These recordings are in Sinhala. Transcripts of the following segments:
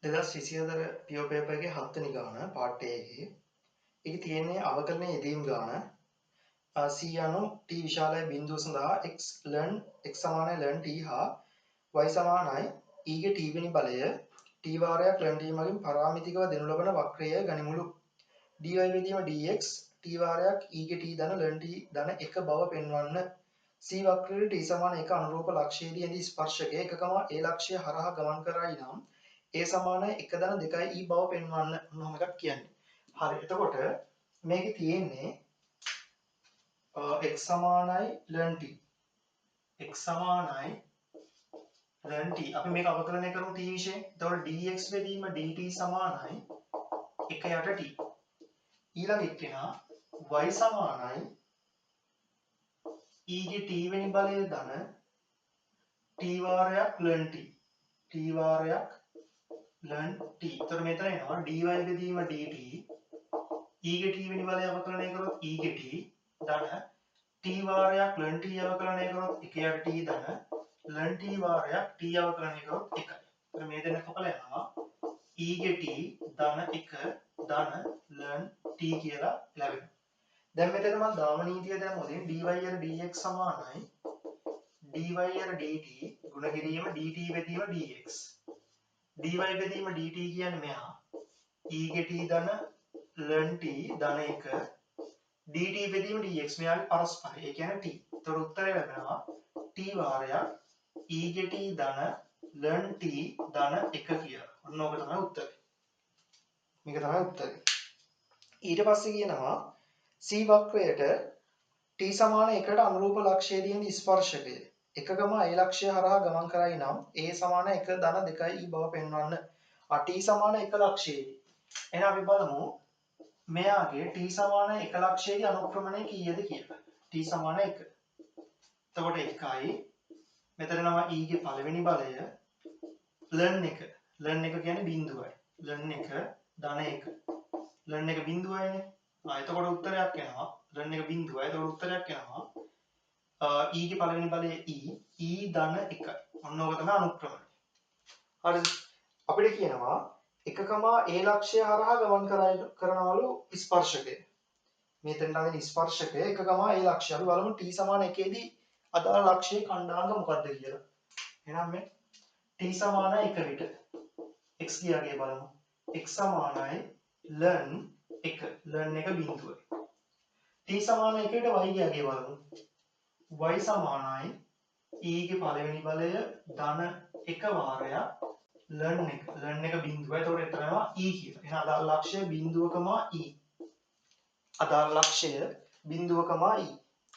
2024 පියෝ පේපර් එකේ 7 වෙනි ගාන පාර්ට් A එකේ ඒකේ තියෙන්නේ අවකලන යෙදීම් ගාන c අනු t විශාලයි බිඳුව සඳහා x ln x සමානයි ln t හා y සමානයි e ගේ t වෙනි බලය t වාරයක් ln t මගින් පරාමිතිකව දෙනු ලබන වක්‍රය ගනිමුළු dy බෙදීම dx t වාරයක් e ගේ t ධන ln t ධන 1 බව පෙන්වන්න c වක්‍රයේ t සමාන 1 අනුරූප ලක්ෂයේදී ඇති ස්පර්ශකය 1, a ලක්ෂය හරහා ගමන් කරයි නම් a සමානයි 1 ධන 2 e බව පෙන්වන්න මොනම එකක් කියන්නේ. හරි. එතකොට මේකේ තියෙන්නේ x සමානයි ln t. x සමානයි ln t. අපි මේක අවකලනය කරමු t විශයෙන්. එතකොට dx බෙදීම dt සමානයි 1 යට t. ඊළඟ එක්කෙනා y සමානයි e ගේ t වෙනි බලය ධන t වාරයක් ln t. t වාරයක් ln t. එතකොට මෙතන එනවා dy බෙදීම dt e ගේ t වෙනි බලය අවකලනය කරොත් e ගේ t ධන t වාරයක් ln t අවකලනය කරොත් 1 යට t ධන ln t වාරයක් t අවකලනය කරොත් 1යි. එතකොට මේ දෙන්න කපලා යනවා e ගේ t ධන 1 ධන ln t කියලා ලැබෙනවා. දැන් මෙතන මම දාම නීතිය දැම්මොත් dy යට dx සමානයි dy යට dt ගුණ කිරීම dt බෙදීම dx. dy බෙදීම dt කියන්නේ මෙහා e ගේ t ධන ln t ධන 1 dt බෙදීම dx මෙයාගේ පරස්පරය. ඒ කියන්නේ t. ඒතකොට උත්තරය ලැබෙනවා t වාරයක් e ගේ t ධන ln t ධන 1 කියලා. ඔන්න ඕක තමයි උත්තරය. මේක තමයි උත්තරය. ඊට පස්සේ කියනවා c වක්‍රයට t සමාන 1ට අනුරූප ලක්ෂයේදී ඇති ස්පර්ශකය 1, a ලක්ෂය හරහා ගමන් කරයි නම් a සමාන 1 ධන 2 e බව පෙන්වන්න. t සමාන 1 ලක්ෂයේදී. එහෙනම් අපි බලමු මෙයාගේ t සමාන 1 ලක්ෂයේදී අනුක්‍රමණය කීයද කියලා. t සමාන 1. එතකොට 1යි මෙතන නම e ගේ පළවෙනි බලය ln 1. ln 1 කියන්නේ බිඳුවයි. ln 1 ධන 1. ln 1 බිඳුවයිනේ. එතකොට උත්තරයක් එනවා ln 1 බිඳුවයි. එතකොට උත්තරයක් එනවා e ගේ පළවෙනි බලය e ධන 1යි. ඔන්න ඕක තමයි අනුක්‍රමණය. හරිද? අපිට කියනවා 1, a ලක්ෂය හරහා ගමන් කරනවලු ස්පර්ශකය. මෙතෙන්ට අදින ස්පර්ශකය 1, a ලක්ෂය. අපි බලමු t සමාන 1 දී අදාළ ලක්ෂයේ ඛණ්ඩාංග මොකක්ද කියලා. එහෙනම් මේ t සමාන 1 විට x ගියාගේ බලමු. x සමානයි ln 1 ln 1 බිඳුවයි. t සමාන 1 විට y ගියාගේ බලමු. y සමානයි e ගේ පළවෙනි බලය ධන 1 වාරයක් ln 1 ln 1 බිඳුවයි. එතකොට එතරම්ම e කියලා. එහෙනම් අදාළ ලක්ෂය බිඳුවකම e. අදාළ ලක්ෂය බිඳුවකම e.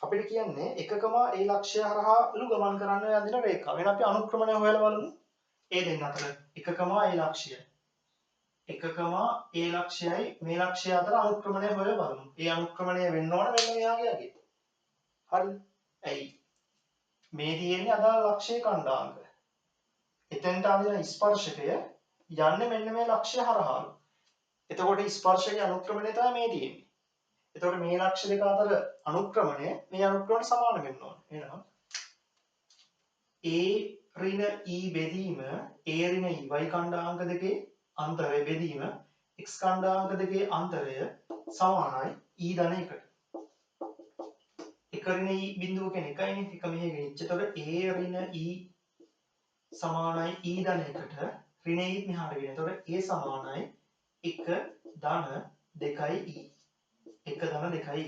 අපිට කියන්නේ 1, a ලක්ෂය හරහාලු ගමන් කරන්න යන රේඛාව. එහෙනම් අපි අනුක්‍රමණය හොයලා බලමු. ඒ දෙන්න අතර 1, a ලක්ෂය 1, a ලක්ෂයයි මේ ලක්ෂය අතර අනුක්‍රමණය හොයලා බලමු. ඒ අනුක්‍රමණය වෙන්න ඕන මෙන්න මෙයාගේ අගේ. හරිද? ඇයි? මේ තියෙන්නේ අදාළ ලක්ෂයේ ඛණ්ඩාංග. එතෙන්ට ආදින ස්පර්ශකය යන්නේ මෙන්න මේ ලක්ෂය හරහාලු. එතකොට ස්පර්ශකයේ අනුක්‍රමණය තමයි මේ තියෙන්නේ. එතකොට මේ ලක්ෂ දෙක අතර අනුක්‍රමණය මේ අනුක්‍රමණය සමාන වෙන්න ඕන. එහෙනම් a ඍණ e බෙදීම a ඍණ e y ඛණ්ඩාංග දෙකේ අන්තරය බෙදීම x ඛණ්ඩාංග දෙකේ අන්තරය සමානයි e ධන 1ට. 1 ඍණ e බිඳුව කියන්නේ 1යිනේ. 1 මෙහෙ ගෙනිච්ච. එතකොට a ඍණ e සමානයි e ධන 1ට ඍණ e මෙහාට ගෙන. එතකොට a සමානයි 1 ධන 2e. 1 ධන 2e.